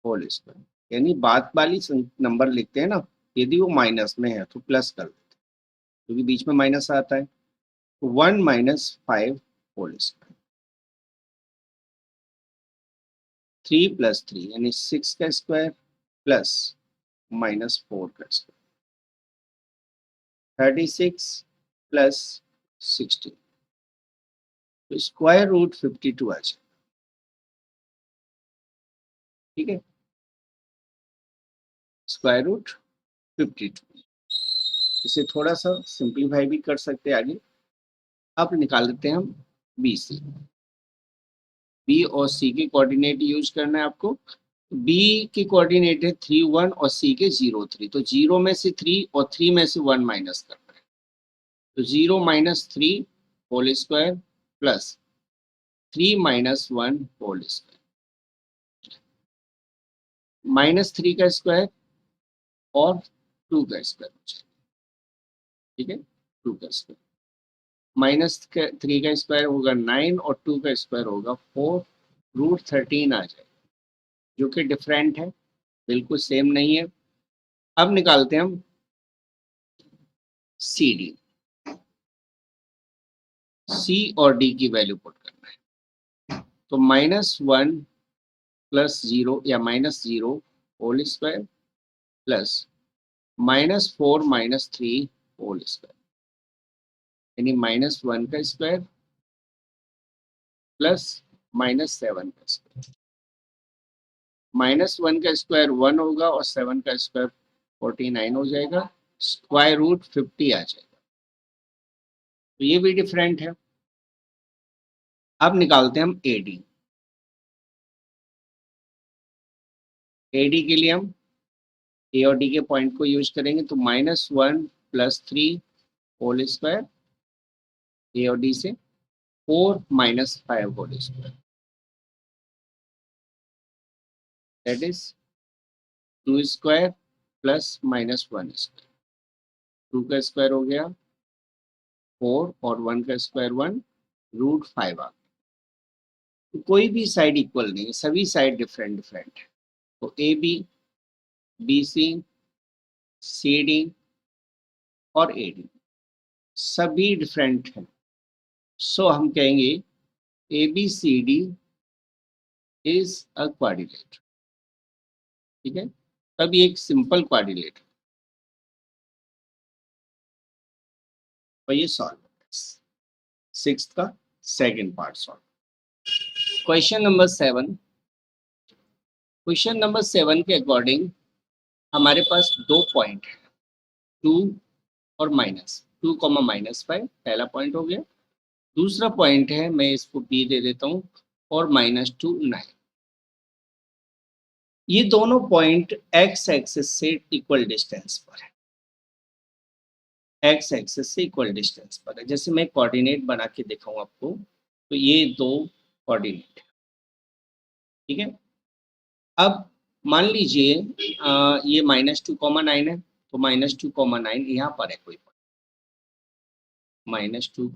होल स्क्वायर। यानी बात वाली नंबर लिखते हैं ना, यदि वो माइनस में है तो प्लस कर देते हैं, क्योंकि बीच में माइनस आता है। तो 1 - 5 होल स्क्वायर। 3 + 3 यानी 6 का स्क्वायर प्लस -4 का स्क्वायर, 36 + 16, तो स्क्वायर रूट 52 आ जाए। ठीक है, स्क्वायर रूट 52। इसे थोड़ा सा सिंप्लीफाई भी कर सकते हैं आगे। अब निकाल लेते हैं हम बी सी। बी और सी के कोऑर्डिनेट यूज करना है आपको। बी के कोऑर्डिनेट है 3 1 और सी के 0 3, तो 0 में से 3 और 3 में से 1 माइनस करना है। तो 0 - 3 whole square plus 3 - 1 whole square, -3 का स्क्वायर और 2 का स्क्वायर हो जाएगा। ठीक है, 2 का स्क्वायर, -3 का स्क्वायर होगा 9 और 2 का स्क्वायर होगा 4, √13 आ जाएगा, जो कि डिफरेंट है, बिल्कुल सेम नहीं है। अब निकालते हैं हम सी डी। सी और डी की वैल्यू पुट करना है। तो -1 + 0 या -0 whole square plus -4 - 3 whole square, यानी -1 का स्क्वायर प्लस -7 का स्क्वायर। -1 का स्क्वायर 1 होगा और 7 का स्क्वायर 49 हो जाएगा, स्क्वायर रूट 50 आ जाएगा। तो ये भी डिफरेंट है। अब निकालते हैं हम ए डी। ए डी के लिए हम ए और डी के पॉइंट को यूज करेंगे, तो -1 + 3 होल स्क्वायर ए और डी से, 4 - 5 whole square, that is 2 square plus -1 square. 2 का स्क्वायर हो गया 4 और 1 का स्क्वायर 1, √5 आ गया। तो कोई भी साइड इक्वल नहीं है, सभी साइड डिफरेंट डिफरेंट है। तो A B, B C, C D और ए डी सभी डिफरेंट हैं। सो हम कहेंगे A B C D is a quadrilateral. ठीक है, तब ये एक सिंपल क्वाड्रिलेटरल और ये सॉल्व। सिक्स्थ का second part solve. Question number 7। Question number 7 के अकॉर्डिंग हमारे पास दो पॉइंट है, 2 और -2, -5 पहला पॉइंट हो गया। दूसरा पॉइंट है, मैं इसको बी दे देता हूँ, और -2 9। ये दोनों पॉइंट एक्स एक्सिस से इक्वल डिस्टेंस पर है, एक्स एक्सिस से इक्वल डिस्टेंस पर है। जैसे मैं कोऑर्डिनेट बना के दिखाऊं आपको, तो ये दो कोऑर्डिनेट है। ठीक है, अब मान लीजिए ये -2, 9 है, तो -2, 9 यहाँ पर है कोई पॉइंट, -2,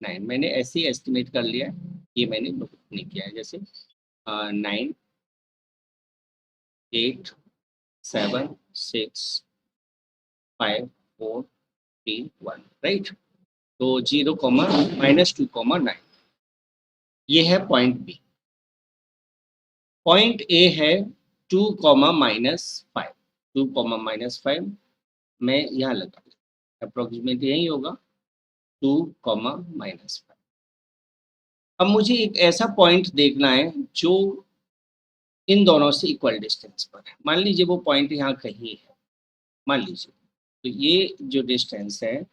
9 मैंने ऐसे ही एस्टिमेट कर लिया है, ये मैंने नोट नहीं किया है। जैसे 9 8 7 6 5 4 3 1, राइट। तो 0, -2, 9 ये है पॉइंट बी। पॉइंट ए है 2, -5। 2, -5 मैं यहाँ लगा, अप्रोक्सीमेट यही होगा 2, -5। अब मुझे एक ऐसा पॉइंट देखना है जो इन दोनों से इक्वल डिस्टेंस पर है। मान लीजिए वो पॉइंट यहाँ कहीं है, मान लीजिए, तो ये जो डिस्टेंस है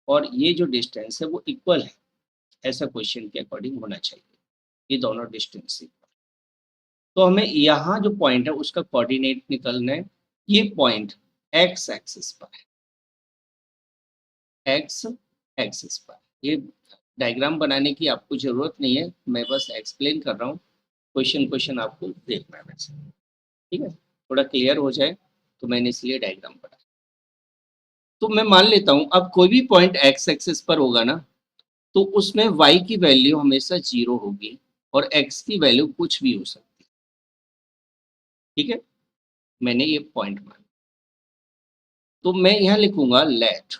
और ये जो डिस्टेंस है वो इक्वल है, ऐसा क्वेश्चन के अकॉर्डिंग होना चाहिए, ये दोनों डिस्टेंस इक्वल। तो हमें यहाँ जो पॉइंट है उसका कोऑर्डिनेट निकालना है। ये पॉइंट एक्स एक्सिस पर है, एक्स एक्सिस पर। ये डायग्राम बनाने की आपको जरूरत नहीं है, मैं बस एक्सप्लेन कर रहा हूँ, क्वेश्चन आपको देखना है वैसे। ठीक है, थोड़ा क्लियर हो जाए तो मैंने इसलिए डायग्राम बनाया। तो मैं मान लेता हूं अब कोई भी पॉइंट एक्स एक्सिस पर होगा ना, तो उसमें y की वैल्यू हमेशा 0 होगी और x की वैल्यू कुछ भी हो सकती है। ठीक है, मैंने ये पॉइंट माना। तो मैं यहां लिखूंगा लेट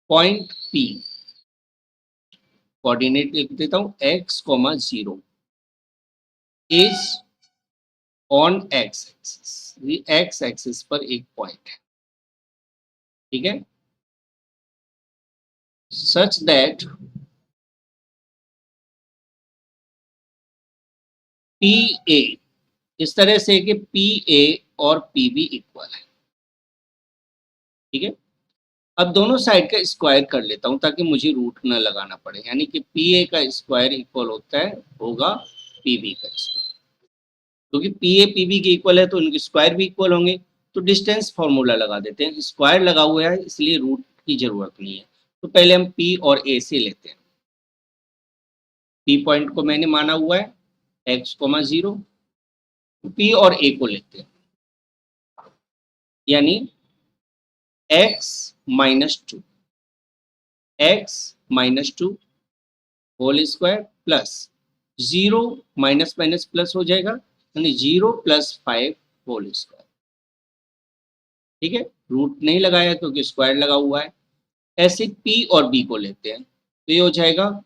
पॉइंट P, कोऑर्डिनेट लिख देता हूं x, 0 is on x axis, ये एक्स एक्सिस पर एक पॉइंट है। ठीक है, सच दैट पी ए, इस तरह से कि पी ए और पी बी इक्वल है। ठीक है, अब दोनों साइड का स्क्वायर कर लेता हूं ताकि मुझे रूट न लगाना पड़े, यानी कि पी ए का स्क्वायर इक्वल होता है होगा पी बी का स्क्वायर, क्योंकि पी ए पी बी के इक्वल है तो उनके स्क्वायर भी इक्वल होंगे। तो डिस्टेंस फॉर्मूला लगा देते हैं, स्क्वायर लगा हुआ है इसलिए रूट की जरूरत नहीं है। तो पहले हम पी और ए से लेते हैं। पी पॉइंट को मैंने माना हुआ है एक्स, 0, पी और ए को लेते हैं, यानी X -2, X -2 whole square plus 0 minus minus plus हो जाएगा, यानी 0 + 5 होल स्क्वायर। ठीक है, रूट नहीं लगाया क्योंकि स्क्वायर लगा हुआ है। ऐसे पी और बी को लेते हैं, तो ये हो जाएगा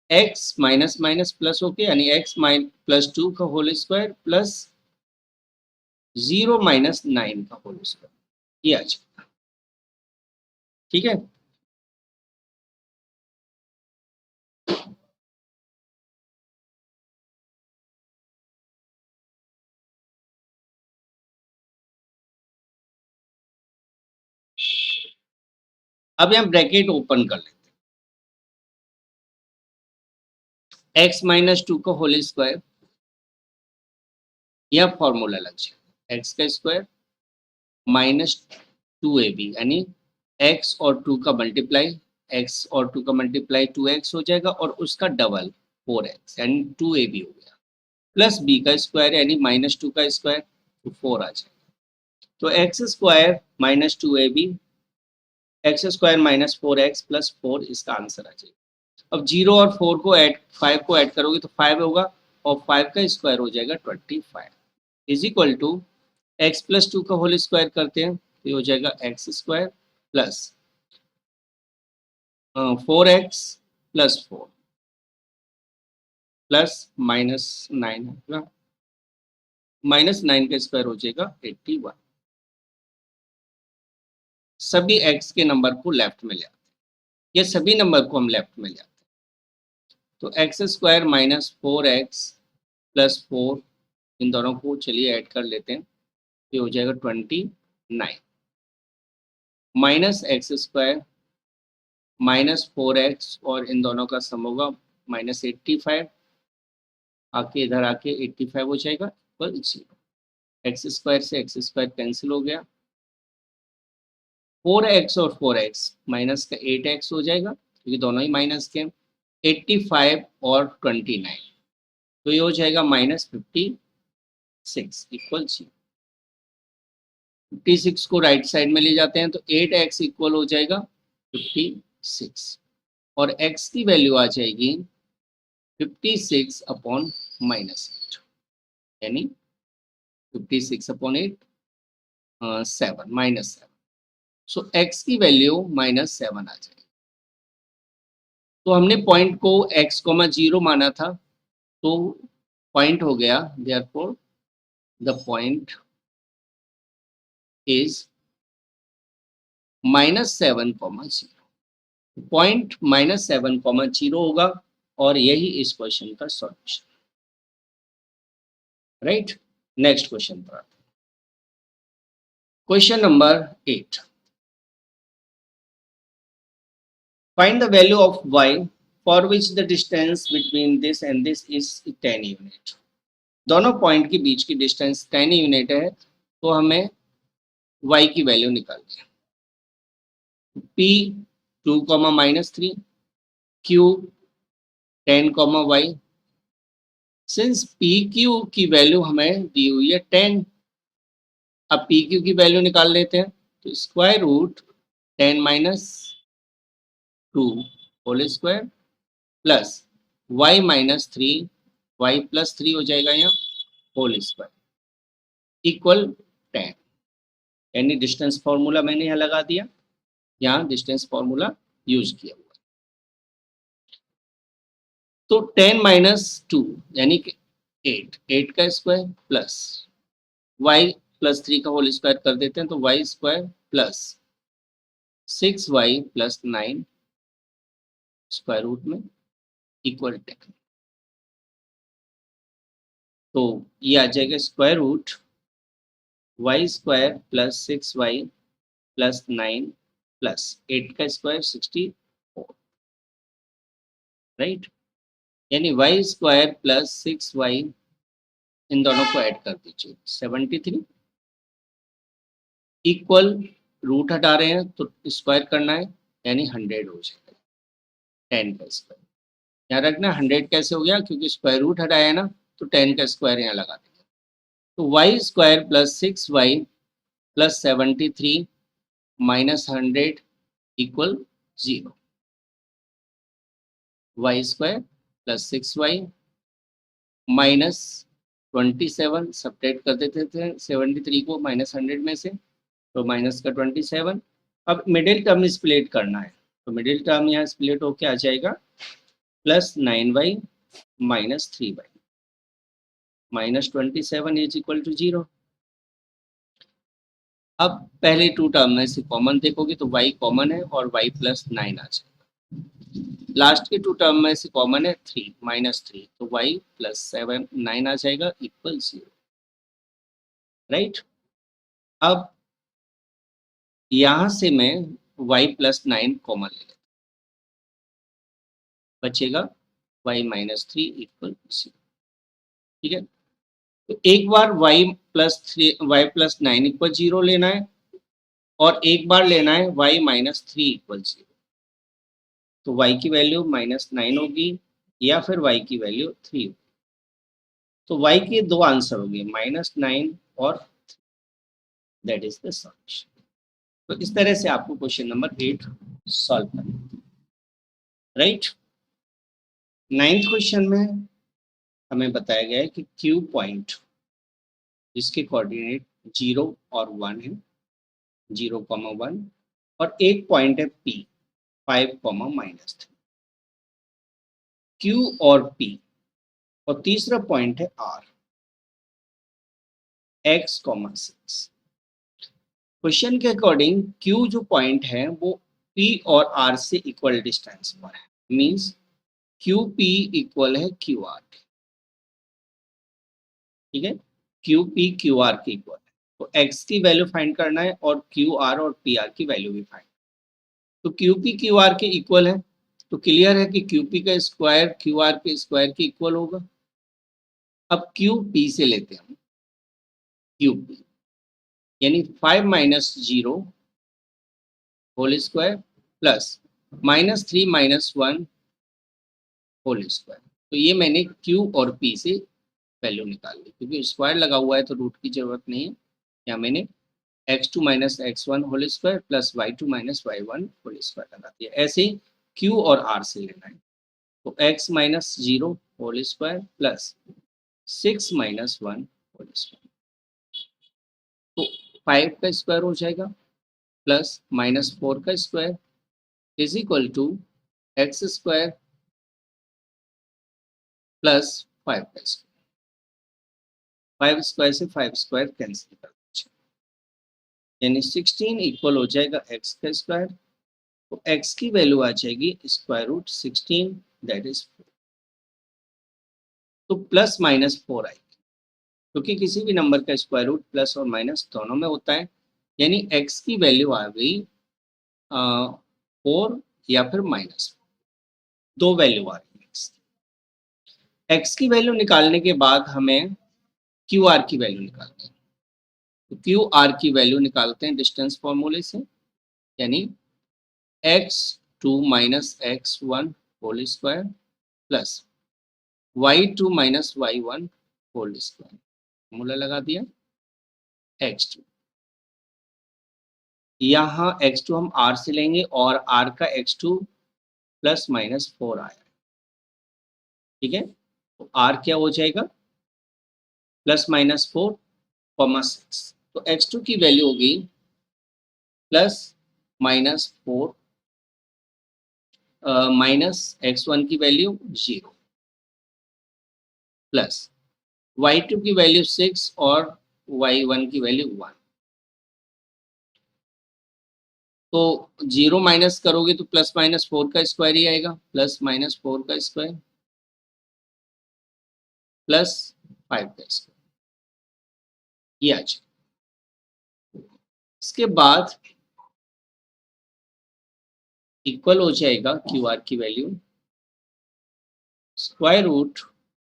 एक्स माइनस माइनस प्लस होके, यानी एक्स +2 का होल स्क्वायर प्लस 0 - 9 का होल स्क्वायर, ये आ जाएगा। ठीक है, अब यहाँ ब्रैकेट ओपन कर लेते हैं, एक्स -2 का होल स्क्वायर, यह फॉर्मूला लग जाएगा एक्स का स्क्वायर -2ab, यानी एक्स और 2 का मल्टीप्लाई, एक्स और 2 का मल्टीप्लाई 2x हो जाएगा और उसका डबल 4x, यानी 2ab हो गया, प्लस b का स्क्वायर यानी -2 का स्क्वायर, तो 4 आ जाएगा। तो x square -2ab, x square -4x plus 4, इसका आंसर आ जाएगा। अब 0 और 4 को ऐड, 5 को ऐड करोगे तो 5 होगा और 5 का स्क्वायर हो जाएगा 25, इज इक्वल टू एक्स +2 का होल स्क्वायर करते हैं तो ये हो जाएगा x square plus 4x + 4 plus -9 होगा, -9 का स्क्वायर हो जाएगा 81। सभी x के नंबर को लेफ्ट में ले आते हैं, ये सभी नंबर को हम लेफ्ट में ले आते हैं, तो एक्स स्क्वायर -4x + 4, इन दोनों को चलिए ऐड कर लेते हैं, ये हो जाएगा 29, माइनस एक्स स्क्वायर -4x और इन दोनों का सम होगा -85, आके इधर आके 85 हो जाएगा इक्वल 0। एक्स स्क्वायर से एक्स स्क्वायर कैंसिल हो गया, 4x और 4x माइनस का 8x हो जाएगा क्योंकि दोनों ही माइनस के, 85 और 29, तो ये हो जाएगा -56 इक्वल 0। 56 को राइट साइड में ले जाते हैं तो 8x इक्वल हो जाएगा 56 और x की वैल्यू आ जाएगी 56 अपॉन -8, यानी 56 अपॉन 8 7 -7, सो x की वैल्यू -7 आ जाएगी। तो हमने पॉइंट को x, 0 माना था, तो पॉइंट हो गया therefore the point is -7, 0, point -7, 0 होगा और यही इस क्वेश्चन का सॉल्यूशन। राइट, नेक्स्ट क्वेश्चन पर आते हैं। Question number 8, find the value of y for which the distance between this and this is 10 unit. दोनों पॉइंट के बीच की डिस्टेंस 10 यूनिट है, तो हमें y की वैल्यू निकालनी है। p 2, -3, q 10, y, since P Q की वैल्यू हमें दी हुई है 10, अब पी क्यू की वैल्यू निकाल लेते हैं, तो square root 10 minus 2 whole square plus y minus 3, y plus 3 हो जाएगा यहाँ होल स्क्वायर इक्वल 10। यानी डिस्टेंस फॉर्मूला मैंने यहाँ लगा दिया, यहाँ डिस्टेंस फॉर्मूला यूज किया हुआ। तो 10 माइनस 2 यानी कि 8 का स्क्वायर प्लस y प्लस 3 का होल स्क्वायर कर देते हैं तो y square plus 6y plus 9 square root में इक्वल 10। तो ये आ जाएगा square root y square plus 6y plus 9 plus 8 का स्क्वायर 64, राइट। यानी y स्क्वायर प्लस 6y, इन दोनों को ऐड कर दीजिए 73 इक्वल रूट हटा रहे हैं तो स्क्वायर करना है यानी 100 हो जाएगा 10 का स्क्वायर। यहाँ रखना 100 कैसे हो गया, क्योंकि स्क्वायर रूट हटाया है ना, तो 10 का स्क्वायर यहाँ लगा देंगे। तो y square plus 6y plus 73 minus 100 equal 0। y square plus 6y minus 27 subtract कर देते थे 73 को माइनस 100 में से, तो माइनस का 27। अब मिडिल टर्म स्प्लिट करना है तो मिडिल टर्म यहाँ स्प्लिट होके आ जाएगा plus 9y minus 3y minus 27 is equal to 0। अब पहले टू टर्म में से कॉमन देखोगे तो y कॉमन है और y प्लस 9 आ जाएगा। लास्ट के टू टर्म में से कॉमन है 3 माइनस 3, तो y प्लस 7 9 आ जाएगा इक्वल 0, राइट। अब यहां से मैं y प्लस 9 कॉमन ले लेता, बचेगा y माइनस 3 इक्वल 0, ठीक है। तो एक बार y प्लस 9 इक्वल 0 लेना है और एक बार लेना है y माइनस 3 इक्वल 0। तो y की वैल्यू माइनस 9 होगी या फिर y की वैल्यू 3 होगी। तो y के दो आंसर होंगे माइनस 9 और दैट इज द सॉल्यूशन। तो इस तरह से आपको क्वेश्चन नंबर 8 सॉल्व करना, राइट। नाइन्थ क्वेश्चन में हमें बताया गया है कि Q पॉइंट जिसके कोऑर्डिनेट 0 और 1 है, 0,1, और एक पॉइंट है P 5, -3, Q और P, और तीसरा पॉइंट है R X, 6। क्वेश्चन के अकॉर्डिंग Q जो पॉइंट है वो P और R से इक्वल डिस्टेंस पर है, मींस QP इक्वल है QR, ठीक है। QP QR के इक्वल है, तो X की वैल्यू फाइंड करना है और QR और PR की वैल्यू भी फाइंड। तो QP QR के इक्वल है तो क्लियर है कि QP का स्क्वायर QR के स्क्वायर के इक्वल होगा। अब QP से लेते हैं हम QP, यानी 5 minus 0 whole square plus -3 - 1 whole square. तो ये मैंने Q और P से वैल्यू निकाल ली, क्योंकि स्क्वायर लगा हुआ है तो रूट की जरूरत नहीं है। यहाँ मैंने x2 - x1 whole square plus y2 - y1 whole square लगा दिया। ऐसे ही Q और R से लेना है तो x minus 0 whole square plus 6 - 1 whole square, तो 5 का स्क्वायर हो जाएगा प्लस -4 का square is equal to X square plus 5 का स्क्वायर। 5 स्क्वायर से 5 स्क्वायर कैंसिल कर दीजिए, यानी 16 इक्वल हो जाएगा x का स्क्वायर। तो x की वैल्यू आ जाएगी स्क्वायर रूट 16, दैट इज 4। तो प्लस माइनस 4 आएगी, क्योंकि किसी भी नंबर का स्क्वायर रूट प्लस और माइनस दोनों में होता है, यानी x की वैल्यू आ गई 4 या फिर -4, दो वैल्यू आ रही है x की वैल्यू निकालने के बाद हमें QR की वैल्यू निकालनी है। तो QR की वैल्यू निकालते हैं डिस्टेंस फॉर्मूले से, यानी x2 - x1 whole square plus y2 - y1 whole square, formula लगा दिया x2। यहाँ x2 हम r से लेंगे और r का x2 प्लस माइनस 4 आया, ठीक है। तो r क्या हो जाएगा, प्लस माइनस 4 कॉमा 6, तो x2 की वैल्यू होगी प्लस माइनस 4 माइनस x1 की वैल्यू 0 प्लस y2 की वैल्यू 6 और y1 की वैल्यू 1। तो 0 माइनस करोगे तो प्लस माइनस 4 का स्क्वायर ही आएगा, प्लस माइनस 4 का स्क्वायर प्लस 5 का स्क्वायर, ये आ जाए। इसके बाद इक्वल हो जाएगा क्यू आर की value square root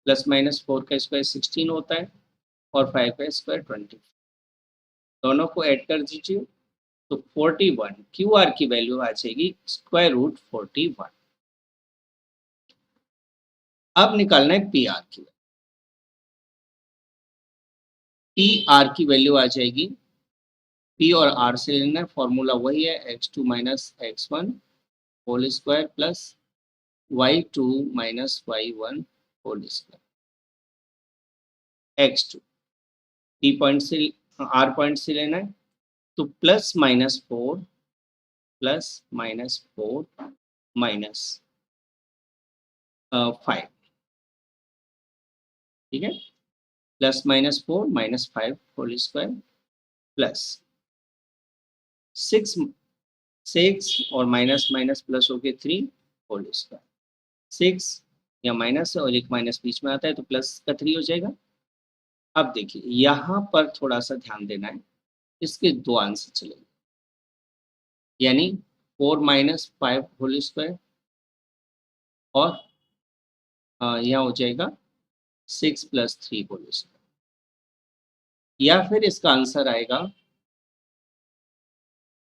plus minus 4 का स्क्वायर 16 होता है और 5 का स्क्वायर 20, दोनों को ऐड कर दीजिए तो 41 क्यू आर की वैल्यू आ जाएगी स्क्वायर रूट 41। अब निकालना है पी आर की, पी आर की वैल्यू आ जाएगी, पी और आर से लेना है, फॉर्मूला वही है x2 minus x1 whole square plus y2 minus y1 whole square, x2 P point से आर पॉइंट से लेना है, तो प्लस माइनस 4 माइनस 5, ठीक है, plus minus 4 minus 5 whole square plus 6 और माइनस माइनस प्लस हो गए 3 होल स्क्वायर, 6 या माइनस और एक माइनस बीच में आता है तो प्लस का 3 हो जाएगा। अब देखिए यहाँ पर थोड़ा सा ध्यान देना है, इसके दो आंसर चलेंगे, यानी 4 माइनस 5 होल स्क्वायर और यहाँ हो जाएगा 6 प्लस 3 होल स्क्वायर, या फिर इसका आंसर आएगा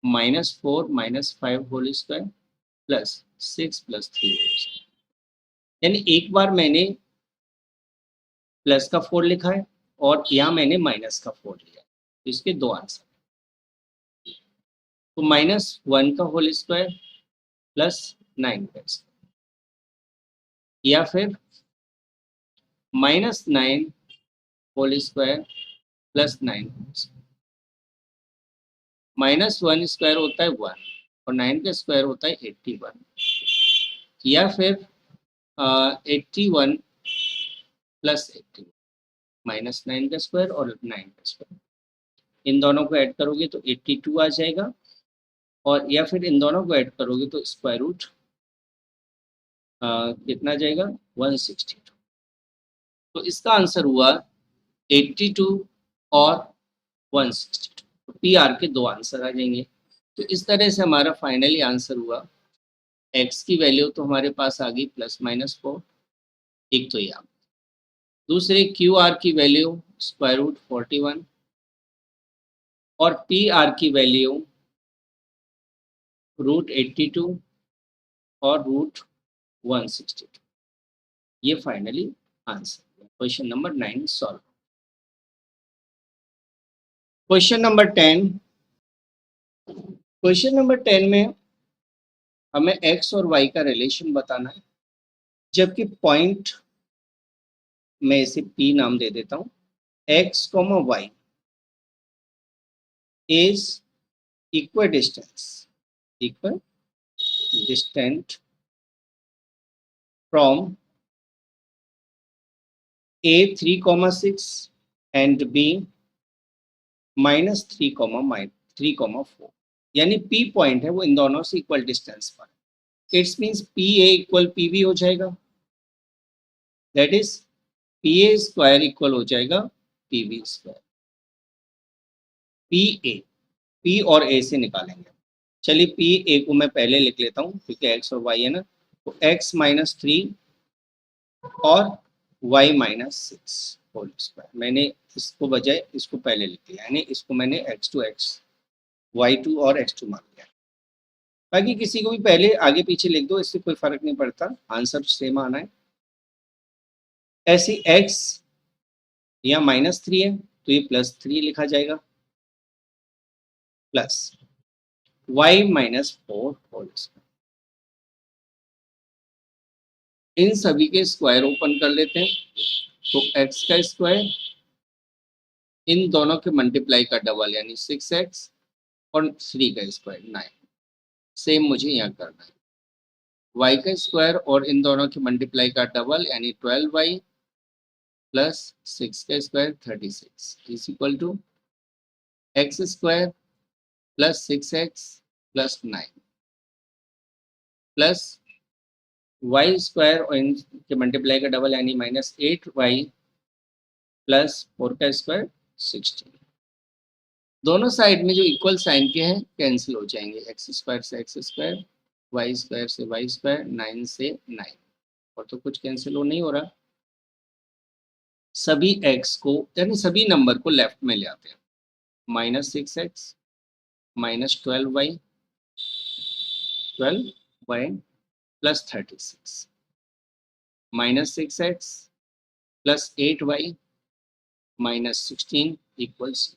-4 minus 5 whole square plus 6 plus 3 whole square. यानी एक बार मैंने प्लस का 4 लिखा है और यहाँ मैंने माइनस का 4 लिया है, तो इसके दो आंसर, तो -1 का होल स्क्वायर प्लस 9 का स्क्वायर, या फिर -9 होल स्क्वायर प्लस 9, -1 स्क्वायर होता है 1 और 9 का स्क्वायर होता है 81, या फिर 81 प्लस 80 -9 का स्क्वायर और 9 का स्क्वायर, इन दोनों को ऐड करोगे तो 82 आ जाएगा, और या फिर इन दोनों को ऐड करोगे तो स्क्वायर रूट कितना जाएगा 162, तो इसका आंसर हुआ 82 और 162, तो पी आर के दो आंसर आ जाएंगे। तो इस तरह से हमारा फाइनली आंसर हुआ, एक्स की वैल्यू तो हमारे पास आ गई +-4, एक तो ये, दूसरे क्यू आर की वैल्यू स्क्वायर रूट 41 और पी आर की वैल्यू √82 और √162, ये finally answer. Question number 9 solve. Question number 10, question number 10 में हमें x और y का रिलेशन बताना है, जबकि पॉइंट मैं इसे P नाम दे देता हूँ, x, y is equidistant from A 3,6 and B -3,4, यानी P पॉइंट है वो इन दोनों से इक्वल डिस्टेंस पर, it's means PA equal PB हो जाएगा, that is PA square equal हो जाएगा PB स्क्वायर। PA, P और A से निकालेंगे, चलिए PA को मैं पहले लिख लेता हूँ क्योंकि x और y है ना, तो x -3 और y -6 होल स्क्वायर, मैंने इसको बजाय इसको पहले लिख लिया, यानी इसको मैंने x2 y2 और x2 मान लिया। बाकी किसी को भी पहले आगे पीछे लिख दो, इससे कोई फर्क नहीं पड़ता, आंसर सेम आना है। ऐसी x यहाँ -3 है तो ये +3 लिखा जाएगा, plus y minus 4 whole square. इन सभी के स्क्वायर ओपन कर लेते हैं, तो x का स्क्वायर इन दोनों के मल्टीप्लाई का डबल यानी 6x और 3 का स्क्वायर 9। सेम मुझे यहाँ करना है, y का स्क्वायर और इन दोनों के मल्टीप्लाई का डबल यानी 12y प्लस 6 का square 36 is equal to X square plus 6x plus 9 plus Y square और इनके मल्टीप्लाई का डबल यानी माइनस 8y प्लस 4 का स्क्वायर 16। दोनों साइड में जो इक्वल साइन के हैं कैंसिल हो जाएंगे, एक्स स्क्वायर से एक्स स्क्वायर, वाई स्क्वायर से वाई स्क्वायर, 9 से 9, और तो कुछ कैंसिल हो नहीं हो रहा। सभी x को यानी सभी नंबर को लेफ्ट में ले आते हैं, minus 6x minus 12y plus 36 minus 6x plus 8y minus 16 equals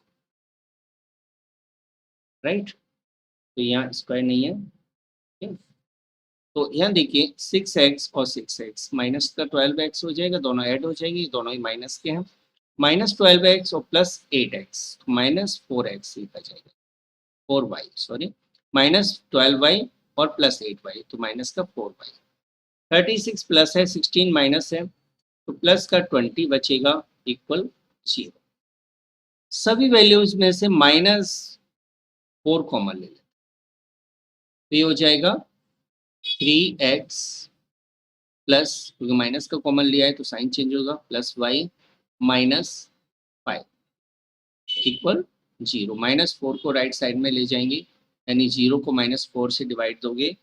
right. तो यहाँ स्क्वायर नहीं है, ठीक? तो यहाँ देखिए 6x और 6x माइनस का 12x हो जाएगा, दोनों ऐड हो जाएंगे, दोनों ही माइनस के हैं। माइनस 12x और प्लस 8x माइनस 4x लिखा जाएगा, 4y सॉरी, माइनस 12y और प्लस 8y तो माइनस का 4y। 36 प्लस है, 16 माइनस है, तो प्लस का 20 बचेगा इक्वल 0। सभी वैल्यूज में से माइनस 4 कॉमन ले लेते, तो ये हो जाएगा 3x प्लस, क्योंकि माइनस का कॉमन लिया है तो साइन चेंज होगा, plus y minus 5 equal 0। Minus 4 को राइट साइड में ले जाएंगे, यानी 0 को माइनस 4 से डिवाइड दोगे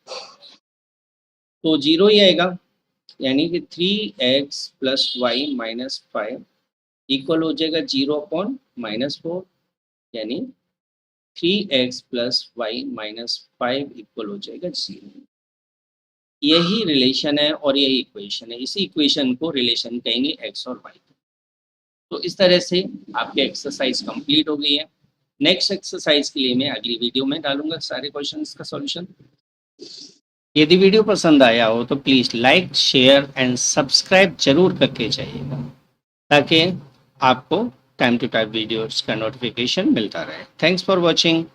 तो 0 ही आएगा, यानी कि 3x plus Y minus 5 equal हो जाएगा 0 अपॉन माइनस 4, यानी 3x plus Y minus 5 equal हो जाएगा 0। यही रिलेशन है और यही इक्वेशन है, इसी इक्वेशन को रिलेशन कहेंगे x और y। तो इस तरह से आपकी एक्सरसाइज कंप्लीट हो गई है। नेक्स्ट एक्सरसाइज के लिए मैं अगली वीडियो में डालूंगा सारे क्वेश्चंस का सॉल्यूशन। यदि वीडियो पसंद आया हो तो please like share and subscribe जरूर करके जाइएगा, ताकि आपको टाइम टू टाइम वीडियोस का नोटिफिकेशन मिलता रहे। Thanks for watching.